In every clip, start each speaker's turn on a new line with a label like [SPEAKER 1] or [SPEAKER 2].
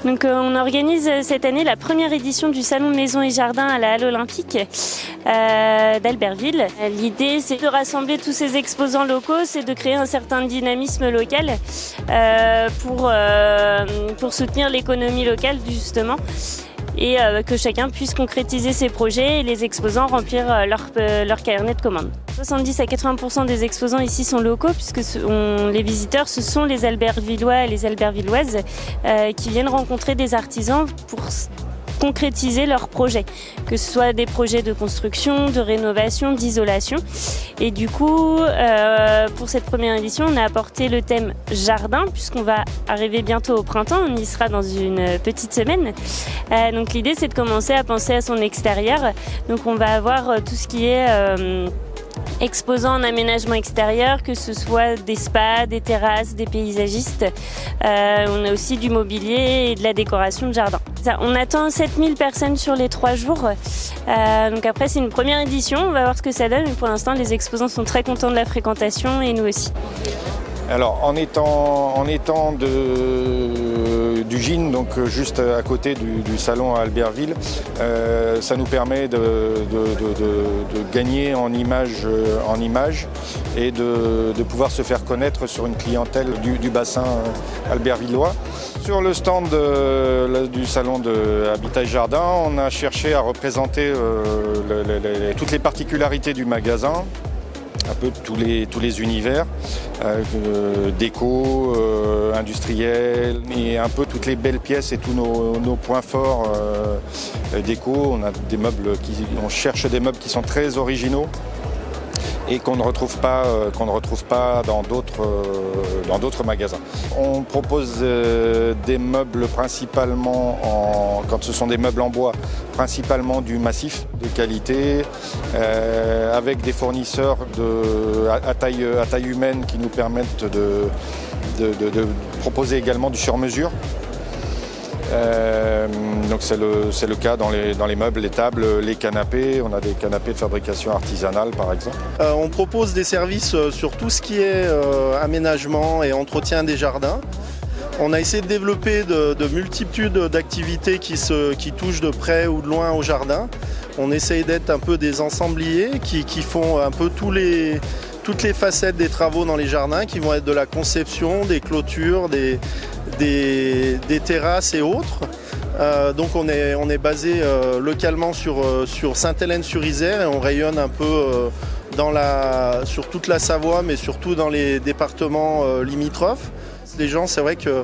[SPEAKER 1] Donc on organise cette année la première édition du Salon Maison et Jardin à la Halle Olympique d'Albertville. L'idée, c'est de rassembler tous ces exposants locaux, c'est de créer un certain dynamisme local pour soutenir l'économie locale justement, et que chacun puisse concrétiser ses projets et les exposants remplir leur carnet de commandes. 70 à 80% des exposants ici sont locaux, puisque les visiteurs, ce sont les Albertvillois et les Albertvilloises qui viennent rencontrer des artisans pour concrétiser leurs projets, que ce soit des projets de construction, de rénovation, d'isolation. Et du coup, pour cette première édition, on a apporté le thème jardin, puisqu'on va arriver bientôt au printemps, on y sera dans une petite semaine. Donc l'idée, c'est de commencer à penser à son extérieur. Donc on va avoir tout ce qui est exposants en aménagement extérieur, que ce soit des spas, des terrasses, des paysagistes. On a aussi du mobilier et de la décoration de jardin. On attend 7000 personnes sur les 3 jours. Donc après, c'est une première édition, on va voir ce que ça donne. Mais pour l'instant, les exposants sont très contents de la fréquentation et nous aussi.
[SPEAKER 2] Alors en étant du GIN, donc juste à côté du salon à Albertville, ça nous permet de gagner en image et de pouvoir se faire connaître sur une clientèle du bassin albertvillois. Sur le stand du salon de Habitat et Jardin, on a cherché à représenter toutes les particularités du magasin, un peu tous les univers, déco, industriel, et un peu toutes les belles pièces et tous nos points forts déco. On cherche des meubles qui sont très originaux et qu'on ne retrouve pas dans d'autres magasins. On propose des meubles principalement, quand ce sont des meubles en bois, principalement du massif de qualité, avec des fournisseurs à taille humaine qui nous permettent de proposer également du sur-mesure. Donc c'est le cas dans les meubles, les tables, les canapés. On a des canapés de fabrication artisanale par exemple.
[SPEAKER 3] On propose des services sur tout ce qui est aménagement et entretien des jardins. On a essayé de développer de multitudes d'activités qui touchent de près ou de loin au jardin. On essaye d'être un peu des ensembliers qui font un peu toutes les facettes des travaux dans les jardins, qui vont être de la conception, des clôtures, des terrasses et autres. Donc on est basé localement sur Sainte-Hélène-sur-Isère et on rayonne un peu sur toute la Savoie, mais surtout dans les départements limitrophes. Les gens, c'est vrai que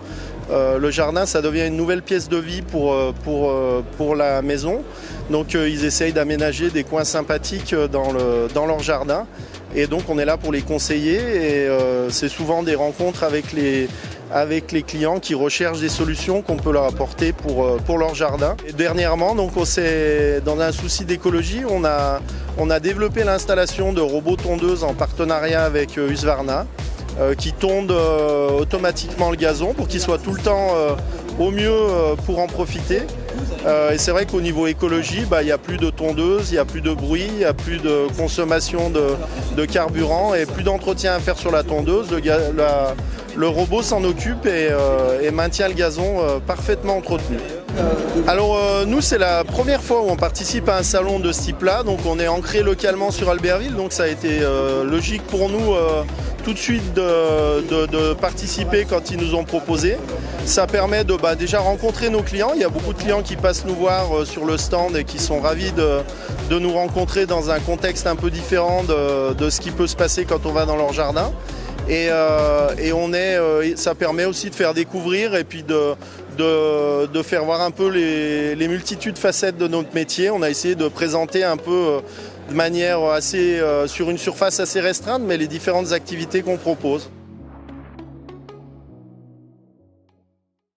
[SPEAKER 3] le jardin, ça devient une nouvelle pièce de vie pour la maison. Donc ils essayent d'aménager des coins sympathiques dans leur jardin. Et donc on est là pour les conseiller et c'est souvent des rencontres avec les clients qui recherchent des solutions qu'on peut leur apporter pour leur jardin. Et dernièrement, donc dans un souci d'écologie, on a développé l'installation de robots tondeuses en partenariat avec Husqvarna qui tondent automatiquement le gazon pour qu'il soit tout le temps au mieux pour en profiter. Et c'est vrai qu'au niveau écologie, il n'y a plus de tondeuse, il n'y a plus de bruit, il n'y a plus de consommation de carburant et plus d'entretien à faire sur la tondeuse. Le robot s'en occupe et maintient le gazon parfaitement entretenu. Alors nous, c'est la première fois où on participe à un salon de ce type-là, donc on est ancré localement sur Albertville, donc ça a été logique pour nous tout de suite de participer quand ils nous ont proposé. Ça permet de déjà rencontrer nos clients. Il y a beaucoup de clients qui passent nous voir sur le stand et qui sont ravis de nous rencontrer dans un contexte un peu différent de ce qui peut se passer quand on va dans leur jardin. Et ça permet aussi de faire découvrir et puis de faire voir un peu les multitudes facettes de notre métier. On a essayé de présenter un peu de manière sur une surface assez restreinte, mais les différentes activités qu'on propose.